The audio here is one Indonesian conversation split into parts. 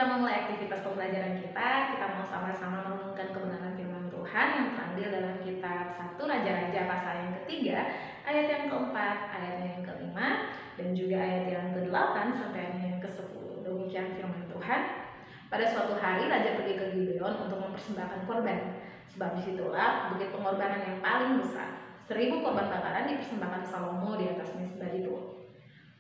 memulai aktivitas pembelajaran kita mau sama-sama merenungkan kebenaran firman Tuhan yang terambil dalam kitab 1 Raja-Raja pasal yang ketiga, ayat yang keempat, ayatnya yang kelima, dan juga ayat yang ke-8 sampai ayat yang ke-10. Demikian firman Tuhan. Pada suatu hari Raja pergi ke Gibeon untuk mempersembahkan korban. Sebab disitulah bukit pengorbanan yang paling besar. 1000 korban bakaran dipersembahkan Salomo di atas mezbah itu.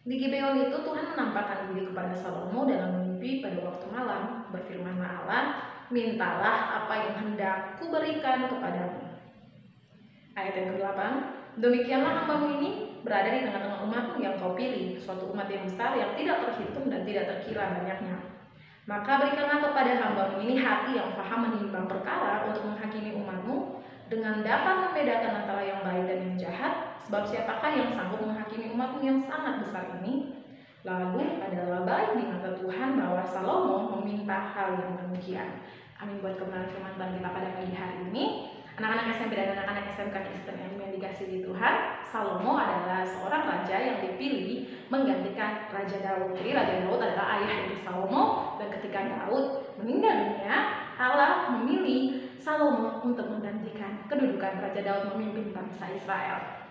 Di Gibeon itu Tuhan menampakkan diri kepada Salomo dalam mimpi pada waktu malam. Berfirmanlah Allah, mintalah apa yang hendak kuberikan kepadamu. Ayat yang ke-8, demikianlah hambamu ini berada di tengah-tengah umatmu yang kau pilih, suatu umat yang besar yang tidak terhitung dan tidak terkira banyaknya. Maka berikanlah kepada hambamu ini hati yang faham menimbang perkara untuk menghakimi umatmu, dengan dapat membedakan antara yang baik dan yang jahat, sebab siapakah yang sanggup menghakimi umatmu yang sangat besar ini? Lalu adalah baik di mata Tuhan bahwa Salomo meminta hal yang demikian. Amin buat kebenaran firman Tuhan kita pada pagi hari ini. Anak-anak SMP dan anak-anak SMK Kristen yang dikasihi Tuhan, Salomo adalah seorang raja yang dipilih menggantikan Raja Daud. Jadi Raja Daud adalah ayah dari Salomo, dan ketika Daud meninggal dunia, Allah memilih Salomo untuk menggantikan kedudukan Raja Daud memimpin bangsa Israel.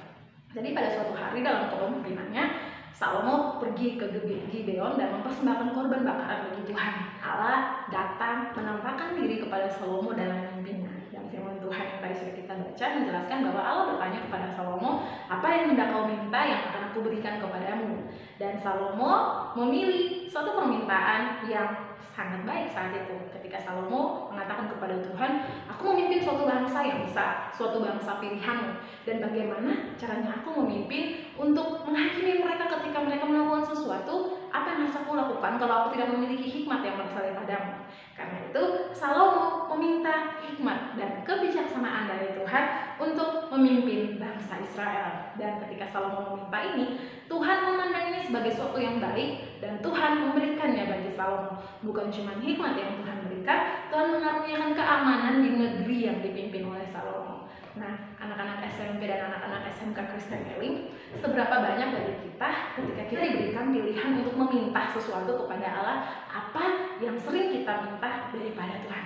Jadi pada suatu hari dalam kepemimpinannya, Salomo pergi ke Gibeon dan mempersembahkan korban bakaran bagi Tuhan. Allah datang menampakkan diri kepada Salomo dalam mimpinya. Dan firman Tuhan yang tadi sudah kita baca menjelaskan bahwa Allah bertanya kepada Salomo, apa yang hendak kau minta yang akan aku berikan kepadamu? Dan Salomo memilih suatu permintaan yang sangat baik saat itu. Ketika Salomo mengatakan kepada Tuhan, aku memimpin suatu bangsa yang besar, suatu bangsa pilihanmu, dan bagaimana caranya aku memimpin untuk menghakimi mereka ketika mereka melakukan sesuatu, apa yang harus aku lakukan kalau aku tidak memiliki hikmat yang berasal daripadamu? Karena itu Salomo meminta hikmat dan kebijaksanaan dari Tuhan untuk memimpin bangsa Israel. Dan ketika Salomo meminta ini, Tuhan memandang ini sebagai sesuatu yang baik, dan Tuhan memberikannya bagi Salomo. Bukan cuma hikmat yang Tuhan berikan, Tuhan mengaruniakan keamanan di negeri yang dipimpin oleh Salomo. Nah, anak-anak SMP dan anak-anak SMK Kristen Elim, seberapa banyak dari kita ketika kita diberikan pilihan untuk meminta sesuatu kepada Allah, apa yang sering kita minta daripada Tuhan?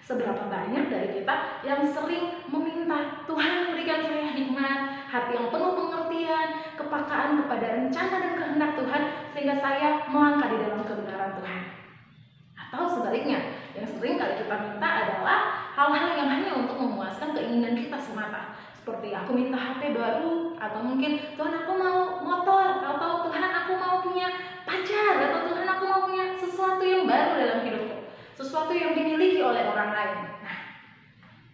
Seberapa banyak dari kita yang sering meminta Tuhan berikan saya hikmat, hati yang penuh pengertian, kepakaan kepada rencana dan kehendak Tuhan, sehingga saya melangkah di dalam kebenaran Tuhan. Atau sebaliknya, yang sering kali kita minta adalah hal-hal yang hanya untuk memuaskan keinginan kita semata. Seperti aku minta HP baru, atau mungkin Tuhan aku mau motor, atau Tuhan aku mau punya pacar, atau Tuhan aku mau punya sesuatu yang baru dalam hidupku, sesuatu yang dimiliki oleh orang lain. Nah,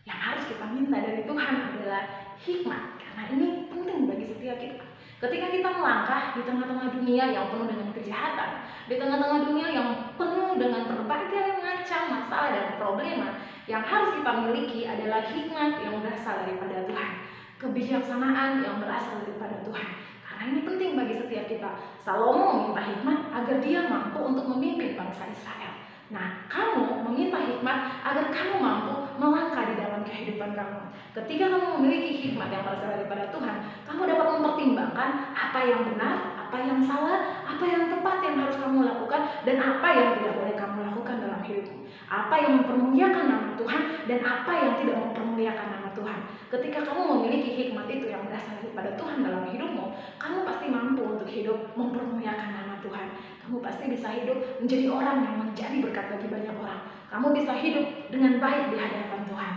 yang harus kita minta dari Tuhan adalah hikmat, karena ini penting bagi setiap kita. Ketika kita melangkah di tengah-tengah dunia yang penuh dengan kejahatan, di tengah-tengah dunia yang penuh dengan berbagai macam masalah dan problema, yang harus kita miliki adalah hikmat yang berasal daripada Tuhan, kebijaksanaan yang berasal daripada Tuhan. Karena ini penting bagi setiap kita. Salomo meminta hikmat agar dia mampu untuk memimpin bangsa Israel. Nah, kamu meminta hikmat agar kamu mampu melangkah di dalam kehidupan kamu. Ketika kamu memiliki hikmat yang berasal daripada Tuhan, kamu dapat mempertimbangkan apa yang benar, apa yang salah, apa yang tepat yang harus kamu lakukan, dan apa yang tidak boleh kamu lakukan dalam hidupmu. Apa yang mempermuliakan nama Tuhan, dan apa yang tidak mempermuliakan nama Tuhan. Ketika kamu memiliki hikmat itu yang berasal daripada Tuhan dalam hidupmu, kamu pasti mampu untuk hidup mempermuliakan nama Tuhan. Kamu pasti bisa hidup menjadi orang yang menjadi berkat bagi banyak orang. Kamu bisa hidup dengan baik di hadapan Tuhan.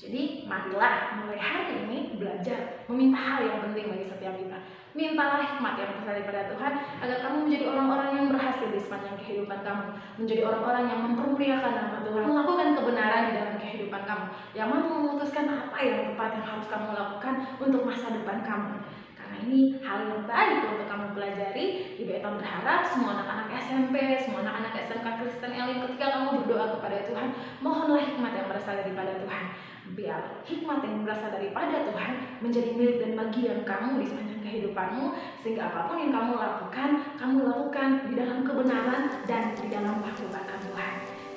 Jadi marilah mulai hari ini belajar meminta hal yang penting bagi setiap kita. Mintalah hikmat yang berasal daripada Tuhan agar kamu menjadi orang-orang yang berhasil di sepanjang kehidupan kamu, menjadi orang-orang yang mempermuliakan nama Tuhan, melakukan kebenaran di dalam kehidupan kamu, yang mampu memutuskan apa yang tepat yang harus kamu lakukan untuk masa depan kamu. Karena ini hal yang baik untuk kamu pelajari. Ibu Eta berharap semua anak-anak SMP, semua anak-anak SMK Kristen Elim, ketika kamu berdoa kepada Tuhan, mohonlah hikmat yang berasal daripada Tuhan. Biar hikmat yang berasal daripada Tuhan menjadi milik dan bagian kamu di sepanjang kehidupanmu, sehingga apapun yang kamu lakukan di dalam kebenaran dan di dalam perbuatan Tuhan.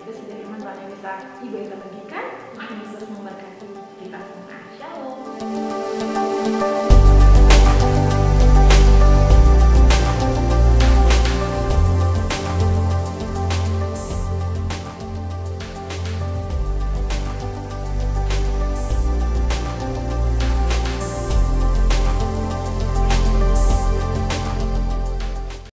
Itu saja firman Tuhan yang bisa Ibu Eta bagikan. Tuhan Yesus memberkati kita semua.